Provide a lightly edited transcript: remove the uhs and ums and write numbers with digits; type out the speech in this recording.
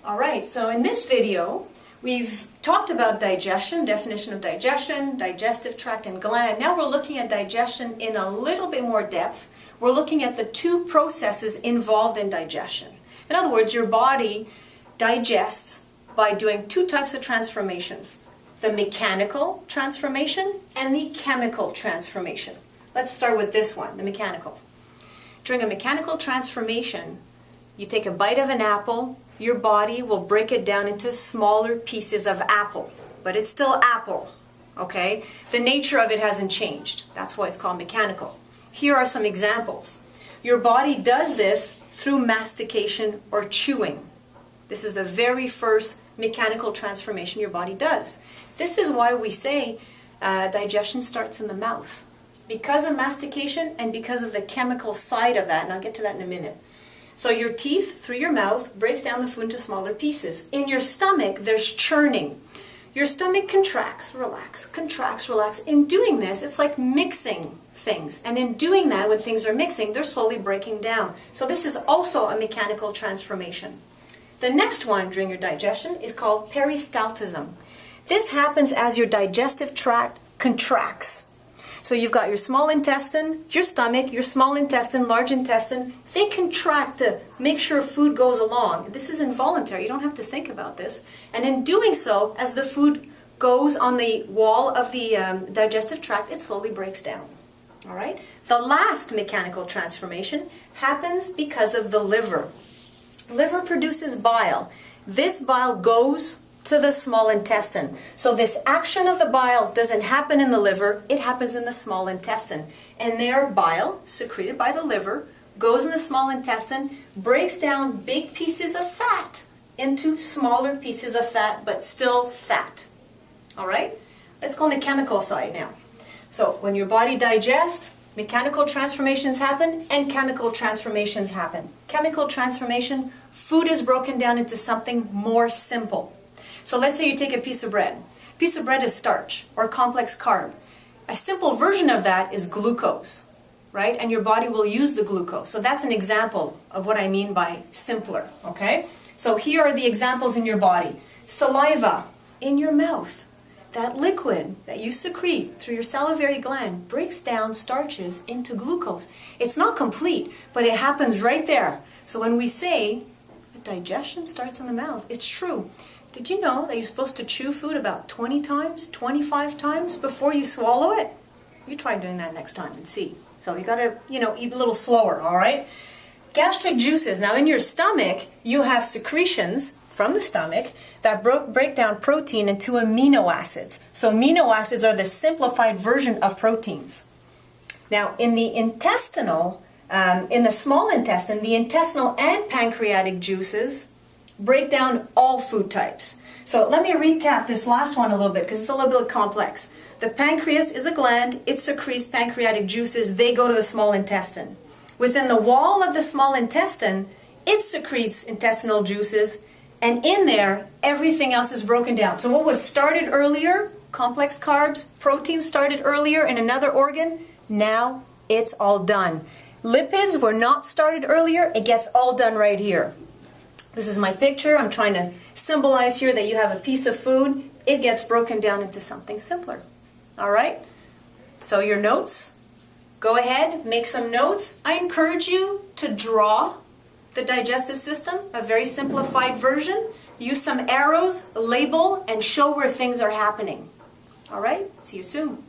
All right, so in this video, we've talked about digestion, definition of digestion, digestive tract and gland. Now we're looking at digestion in a little bit more depth. We're looking at the two processes involved in digestion. In other words, your body digests by doing two types of transformations: the mechanical transformation and the chemical transformation. Let's start with this one, the mechanical. During a mechanical transformation, you take a bite of an apple, your body will break it down into smaller pieces of apple, but it's still apple, okay? The nature of it hasn't changed. That's why it's called mechanical. Here are some examples. Your body does this through mastication or chewing. This is the very first mechanical transformation your body does. This is why we say digestion starts in the mouth. Because of mastication and because of the chemical side of that, and I'll get to that in a minute. So your teeth, through your mouth, breaks down the food into smaller pieces. In your stomach, there's churning. Your stomach contracts, relax, contracts, relax. In doing this, it's like mixing things. And in doing that, when things are mixing, they're slowly breaking down. So this is also a mechanical transformation. The next one during your digestion is called peristaltism. This happens as your digestive tract contracts. So you've got your small intestine, your stomach, your small intestine, large intestine. They contract to make sure food goes along. This is involuntary. You don't have to think about this. And in doing so, as the food goes on the wall of the digestive tract, it slowly breaks down. All right? The last mechanical transformation happens because of the liver. Liver produces bile. This bile goes to the small intestine. So this action of the bile doesn't happen in the liver, it happens in the small intestine. And their bile, secreted by the liver, goes in the small intestine, breaks down big pieces of fat into smaller pieces of fat, but still fat. All right? Let's go on the chemical side now. So when your body digests, mechanical transformations happen and chemical transformations happen. Chemical transformation, food is broken down into something more simple. So let's say you take a piece of bread. A piece of bread is starch or complex carb. A simple version of that is glucose, right? And your body will use the glucose. So that's an example of what I mean by simpler, okay? So here are the examples in your body. Saliva in your mouth. That liquid that you secrete through your salivary gland breaks down starches into glucose. It's not complete, but it happens right there. So when we say that digestion starts in the mouth, it's true. Did you know that you're supposed to chew food about 20 times, 25 times before you swallow it? You try doing that next time and see. So you gotta, eat a little slower, all right? Gastric juices. Now in your stomach, you have secretions from the stomach that break down protein into amino acids. So amino acids are the simplified version of proteins. Now in the intestinal, in the small intestine, the intestinal and pancreatic juices break down all food types. So let me recap this last one a little bit because it's a little bit complex. The pancreas is a gland. It secretes pancreatic juices. They go to the small intestine. Within the wall of the small intestine, it secretes intestinal juices, and in there, everything else is broken down. So what was started earlier, complex carbs, protein started earlier in another organ, now it's all done. Lipids were not started earlier. It gets all done right here. This is my picture. I'm trying to symbolize here that you have a piece of food. It gets broken down into something simpler. All right? So your notes, go ahead, make some notes. I encourage you to draw the digestive system, a very simplified version. Use some arrows, label, and show where things are happening. All right? See you soon.